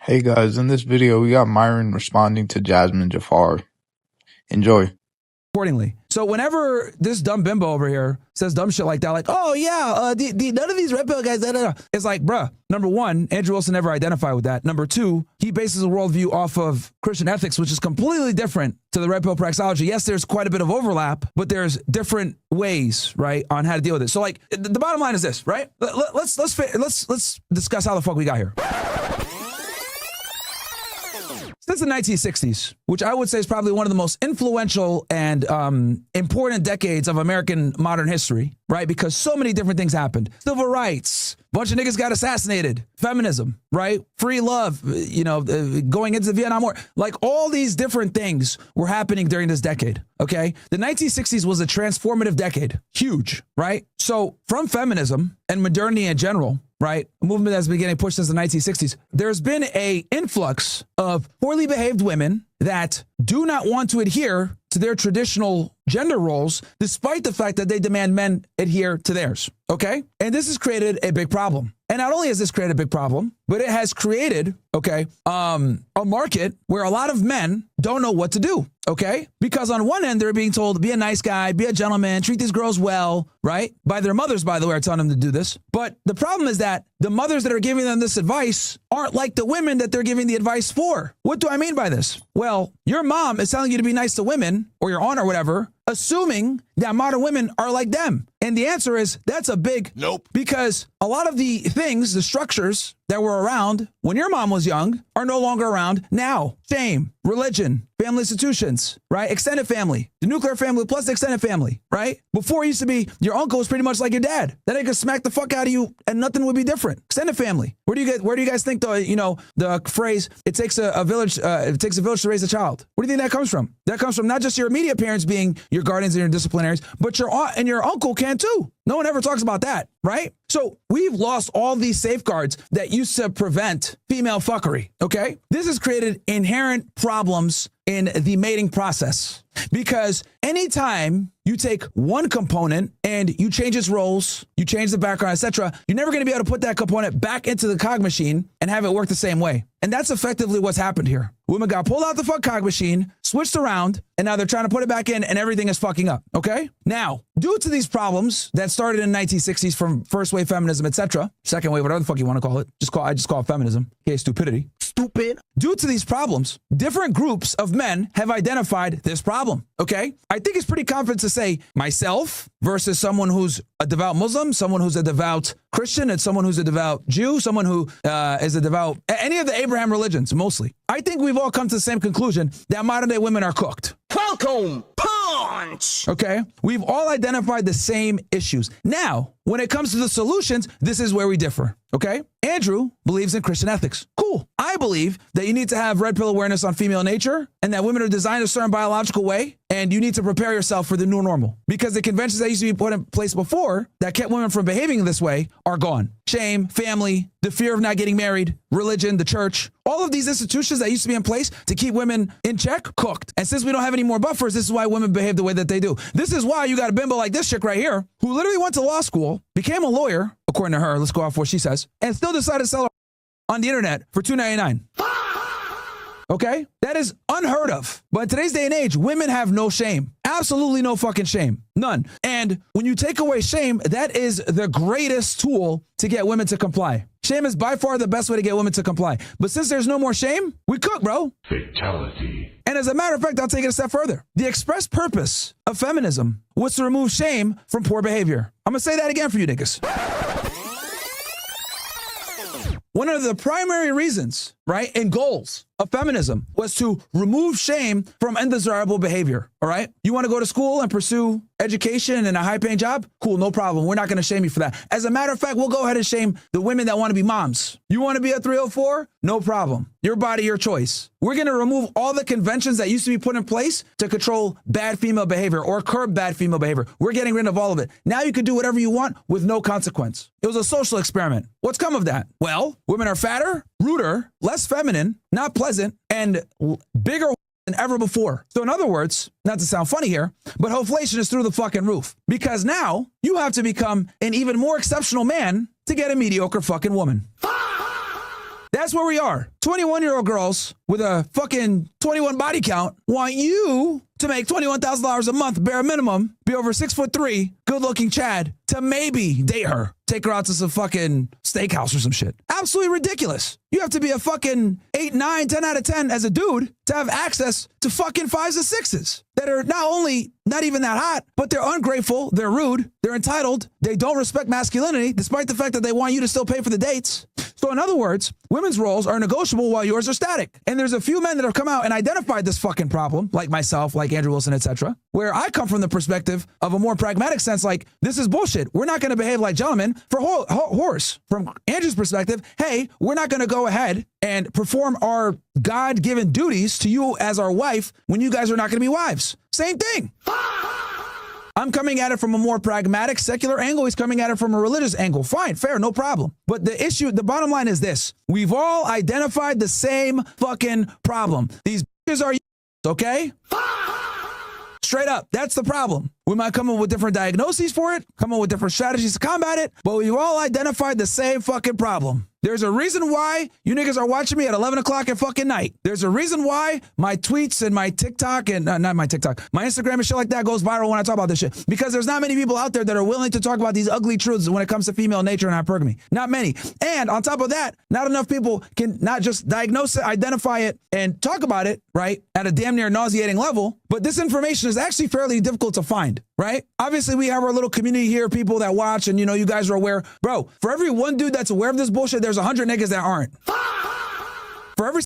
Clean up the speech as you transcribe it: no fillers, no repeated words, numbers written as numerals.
Hey guys, in this video we got Myron responding to JazanJafar. Enjoy. Accordingly. So whenever this dumb bimbo over here says dumb shit like that, like, oh yeah, none of these red pill guys, it's like, bruh, number one, Andrew Wilson never identified with that. Number two, he bases a worldview off of Christian ethics, which is completely different to the red pill praxeology. Yes, there's quite a bit of overlap, but there's different ways, right, on how to deal with it. So like, the bottom line is this, right? Let's discuss how the fuck we got here. Since the 1960s, which I would say is probably one of the most influential and important decades of American modern history, right? Because so many different things happened. Civil rights, bunch of niggas got assassinated, feminism, right? Free love, going into the Vietnam War. Like all these different things were happening during this decade, okay? The 1960s was a transformative decade, huge, right? So from feminism and modernity in general, right? A movement that's been getting pushed since the 1960s. There's been a influx of poorly behaved women that do not want to adhere to their traditional gender roles, despite the fact that they demand men adhere to theirs, okay? And this has created a big problem. And not only has this created a big problem, but it has created, okay, a market where a lot of men don't know what to do, okay? Because on one end, they're being told, be a nice guy, be a gentleman, treat these girls well, right? By their mothers, by the way, are telling them to do this. But the problem is that the mothers that are giving them this advice aren't like the women that they're giving the advice for. What do I mean by this? Well, your mom is telling you to be nice to women, or your aunt or whatever, assuming that modern women are like them. And the answer is, that's a big nope. Because a lot of the things, the structures that were around when your mom was young are no longer around now. Shame, religion, family institutions, right? Extended family, the nuclear family plus the extended family, right? Before it used to be your uncle was pretty much like your dad. Then they could smack the fuck out of you and nothing would be different. Extended family. Where do you guys think the phrase, it takes a village to raise a child? Where do you think that comes from? That comes from not just your immediate parents being your guardians and your disciplinarians, but your aunt and your uncle can too. No one ever talks about that, right? So we've lost all these safeguards that used to prevent female fuckery, okay? This has created inherent problems in the mating process because anytime you take one component and you change its roles, you change the background, etc., you're never going to be able to put that component back into the cog machine and have it work the same way. And that's effectively what's happened here. Women got pulled out the fuck cog machine, switched around, and now they're trying to put it back in and everything is fucking up, okay? Now, due to these problems that started in the 1960s from first wave feminism, etc., second wave, whatever the fuck you want to call it, I just call it feminism, okay, stupidity. Stupid. Due to these problems, different groups of men have identified this problem, okay? I think it's pretty confident to say myself versus someone who's a devout Muslim, someone who's a devout Christian, and someone who's a devout Jew, someone who is a devout, any of the Abraham religions, mostly. I think we've all come to the same conclusion that modern day women are cooked. Welcome, punch! Okay, we've all identified the same issues. Now, when it comes to the solutions, this is where we differ, okay? Andrew believes in Christian ethics. Cool. I believe that you need to have red pill awareness on female nature and that women are designed a certain biological way and you need to prepare yourself for the new normal because the conventions that used to be put in place before that kept women from behaving this way are gone. Shame, family, the fear of not getting married, religion, the church, all of these institutions that used to be in place to keep women in check, cooked. And since we don't have any more buffers, this is why women behave the way that they do. This is why you got a bimbo like this chick right here who literally went to law school, became a lawyer, according to her, let's go off what she says, and still decided to sell her on the internet for $2.99. Okay? That is unheard of. But in today's day and age, women have no shame. Absolutely no fucking shame. None. And when you take away shame, that is the greatest tool to get women to comply. Shame is by far the best way to get women to comply. But since there's no more shame, we cook, bro. Fatality. And as a matter of fact, I'll take it a step further. The express purpose of feminism was to remove shame from poor behavior. I'm going to say that again for you niggas. One of the primary reasons, right, and goals of feminism was to remove shame from undesirable behavior, all right? You want to go to school and pursue education and a high-paying job? Cool, no problem. We're not going to shame you for that. As a matter of fact, we'll go ahead and shame the women that want to be moms. You want to be a 304? No problem. Your body, your choice. We're going to remove all the conventions that used to be put in place to control bad female behavior or curb bad female behavior. We're getting rid of all of it. Now you can do whatever you want with no consequence. It was a social experiment. What's come of that? Well, women are fatter, ruder, less feminine, not pleasant, and bigger than ever before. So in other words, not to sound funny here, but inflation is through the fucking roof because now you have to become an even more exceptional man to get a mediocre fucking woman. That's where we are. 21-year-old girls with a fucking 21 body count want you to make $21,000 a month, bare minimum, be over 6'3", good-looking Chad, to maybe date her. Take her out to some fucking steakhouse or some shit. Absolutely ridiculous. You have to be a fucking 8, 9, 10 out of 10 as a dude to have access to fucking 5s and 6s that are not only not even that hot, but they're ungrateful, they're rude, they're entitled, they don't respect masculinity, despite the fact that they want you to still pay for the dates. So in other words, women's roles are negotiable while yours are static. And there's a few men that have come out and identified this fucking problem, like myself, like Andrew Wilson, etc., where I come from the perspective of a more pragmatic sense, like, this is bullshit. We're not going to behave like gentlemen for horse. From Andrew's perspective, hey, we're not going to go ahead and perform our God-given duties to you as our wife when you guys are not going to be wives. Same thing. I'm coming at it from a more pragmatic, secular angle. He's coming at it from a religious angle. Fine, fair, no problem. But the issue, the bottom line is this. We've all identified the same fucking problem. These bitches are okay? Straight up, that's the problem. We might come up with different diagnoses for it, come up with different strategies to combat it, but we've all identified the same fucking problem. There's a reason why you niggas are watching me at 11 o'clock at fucking night. There's a reason why my tweets and my TikTok and not my TikTok, my Instagram and shit like that goes viral when I talk about this shit. Because there's not many people out there that are willing to talk about these ugly truths when it comes to female nature and hypergamy. Not many. And on top of that, not enough people can not just diagnose it, identify it, and talk about it, right, at a damn near nauseating level. But this information is actually fairly difficult to find, right? Obviously, we have our little community here, people that watch, and, you know, you guys are aware. Bro, for every one dude that's aware of this bullshit, there's 100 niggas that aren't. For every